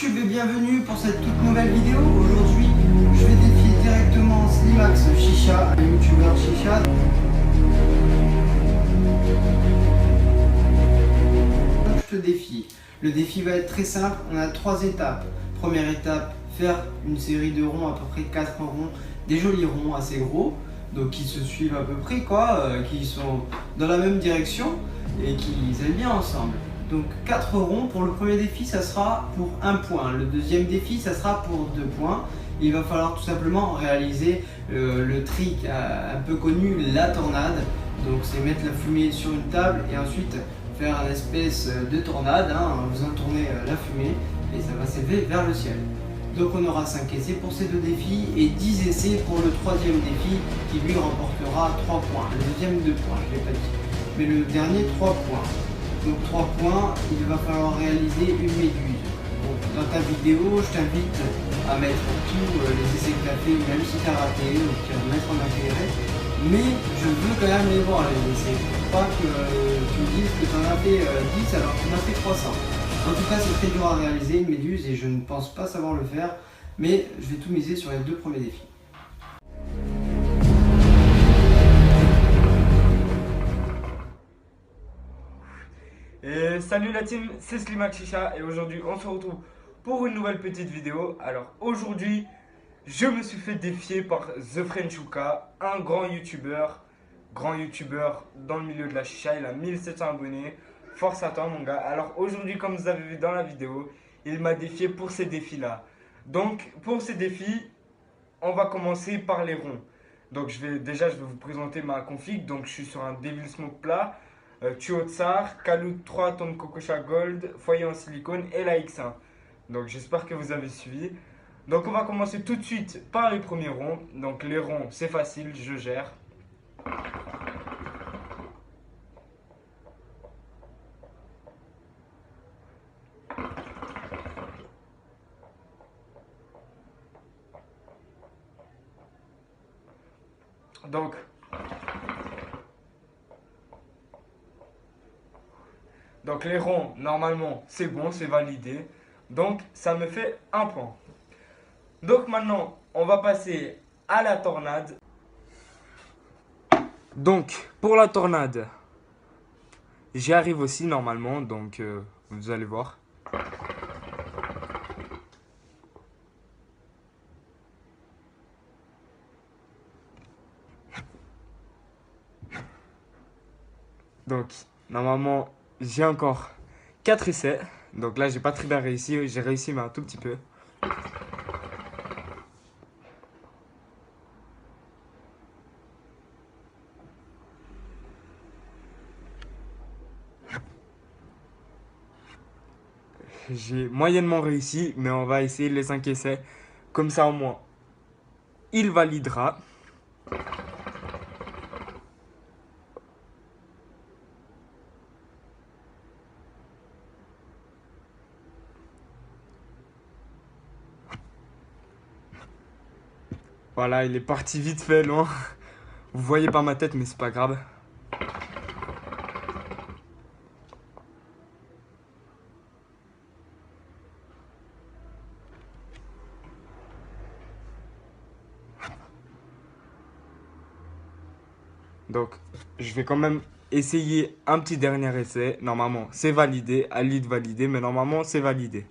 Bienvenue pour cette toute nouvelle vidéo. Aujourd'hui, je vais défier directement Slimax Chicha, un youtubeur chicha. Donc, je te défie. Le défi va être très simple. On a 3 étapes. Première étape, faire une série de ronds, à peu près 4 ronds, des jolis ronds assez gros, donc qui se suivent à peu près, qui sont dans la même direction et qui aillent bien ensemble. Donc 4 ronds. Pour le premier défi, ça sera pour 1 point. Le deuxième défi, ça sera pour 2 points. Il va falloir tout simplement réaliser le trick un peu connu, la tornade. Donc c'est mettre la fumée sur une table et ensuite faire une espèce de tornade en faisant tourner la fumée et ça va s'élever vers le ciel. Donc on aura 5 essais pour ces 2 défis et 10 essais pour le troisième défi qui lui remportera 3 points. Le deuxième 2 points, je ne l'ai pas dit. Mais le dernier 3 points. Donc 3 points, il va falloir réaliser une méduse. Donc, dans ta vidéo, je t'invite à mettre tous les essais que tu as fait, même si tu as raté, ou tu vas mettre en accéléré. Mais je veux quand même les voir les essais. Pour pas que tu me dises que tu en as fait 10 alors que tu en as fait 300. En tout cas, c'est très dur à réaliser une méduse et je ne pense pas savoir le faire. Mais je vais tout miser sur les 2 premiers défis. Et salut la team, c'est Slimax Chicha et aujourd'hui on se retrouve pour une nouvelle petite vidéo. Alors aujourd'hui, je me suis fait défier par The Frenchouka, un grand youtubeur dans le milieu de la chicha. Il a 1700 abonnés, force à toi mon gars. Alors aujourd'hui, comme vous avez vu dans la vidéo, il m'a défié pour ces défis là. Donc pour ces défis, on va commencer par les ronds. Donc je vais vous présenter ma config. Donc je suis sur un Devil Smoke plat, tuyau de SAR, Kaloud 3 tonnes Cococha Gold, foyer en silicone et la X1. Donc j'espère que vous avez suivi. Donc on va commencer tout de suite par les premiers ronds. Donc les ronds c'est facile, je gère. Donc les ronds, normalement, c'est bon, c'est validé. Donc, ça me fait un point. Donc maintenant, on va passer à la tornade. Donc, pour la tornade, j'y arrive aussi normalement. Donc, vous allez voir. Donc, normalement, j'ai encore 4 essais. Donc là, j'ai pas très bien réussi. J'ai réussi, mais un tout petit peu. J'ai moyennement réussi, mais on va essayer les 5 essais. Comme ça, au moins, il validera. Voilà, il est parti vite fait, loin. Vous voyez pas ma tête, mais c'est pas grave. Donc, je vais quand même essayer un petit dernier essai. Normalement, c'est validé. À lui de valider, mais normalement, c'est validé.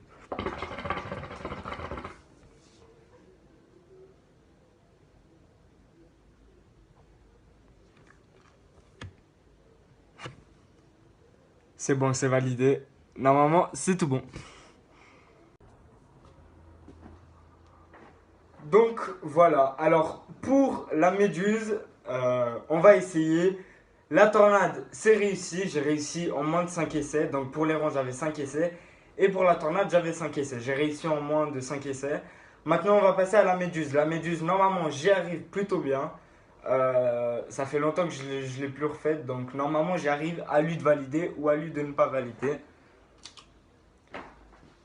C'est bon, c'est validé. Normalement, c'est tout bon. Donc, voilà. Alors, pour la méduse, on va essayer. La tornade, c'est réussi. J'ai réussi en moins de 5 essais. Donc, pour les ronds, j'avais 5 essais. Et pour la tornade, j'avais 5 essais. J'ai réussi en moins de 5 essais. Maintenant, on va passer à la méduse. La méduse, normalement, j'y arrive plutôt bien. Ça fait longtemps que je ne l'ai plus refaite. Donc, normalement, j'y arrive. À lui de valider ou à lui de ne pas valider.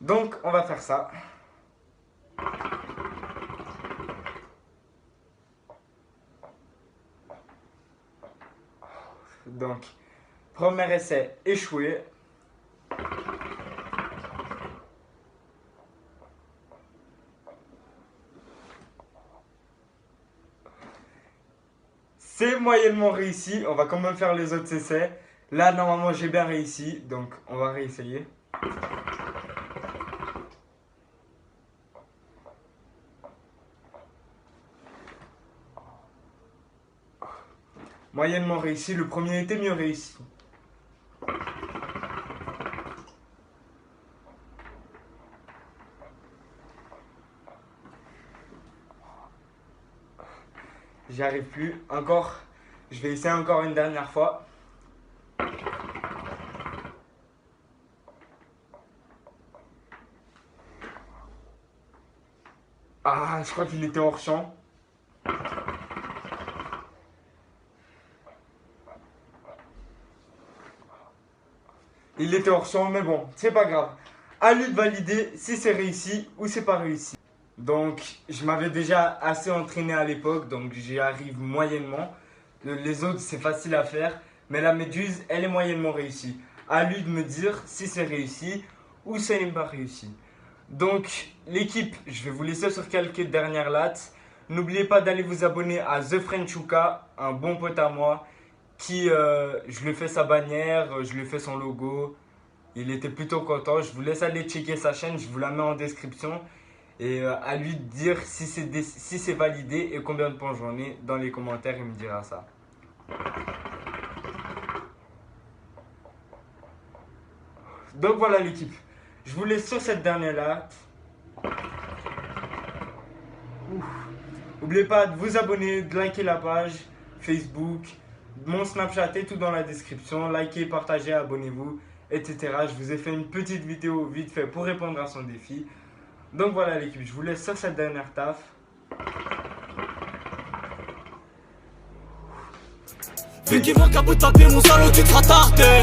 Donc, on va faire ça. Donc, premier essai échoué. c'est moyennement réussi. On va quand même faire les autres essais. Là, normalement, j'ai bien réussi. Donc, on va réessayer. Moyennement réussi. Le premier était mieux réussi. J'y arrive plus. Encore. Je vais essayer encore une dernière fois. Ah, je crois qu'il était hors champ. Il était hors champ, mais bon, c'est pas grave. À lui de valider si c'est réussi ou c'est pas réussi. Donc, je m'avais déjà assez entraîné à l'époque, donc j'y arrive moyennement. Les autres, c'est facile à faire, mais la méduse, elle est moyennement réussie. À lui de me dire si c'est réussi ou si n'est pas réussi. Donc, l'équipe, je vais vous laisser sur quelques dernières lattes. N'oubliez pas d'aller vous abonner à TheFrenchUka, un bon pote à moi, qui, je lui ai fait sa bannière, je lui ai fait son logo. Il était plutôt content. Je vous laisse aller checker sa chaîne, je vous la mets en description. Et à lui de dire si c'est validé et combien de points j'en ai dans les commentaires, il me dira ça. Donc voilà l'équipe, je vous laisse sur cette dernière latte. N'oubliez pas de vous abonner, de liker la page Facebook, mon Snapchat est tout dans la description. Likez, partagez, abonnez-vous, etc. Je vous ai fait une petite vidéo vite fait pour répondre à son défi. Donc voilà l'équipe, je vous laisse sur cette dernière taf. Vu qu'il manque à bout de papier, mon salaud, tu te seras tardé.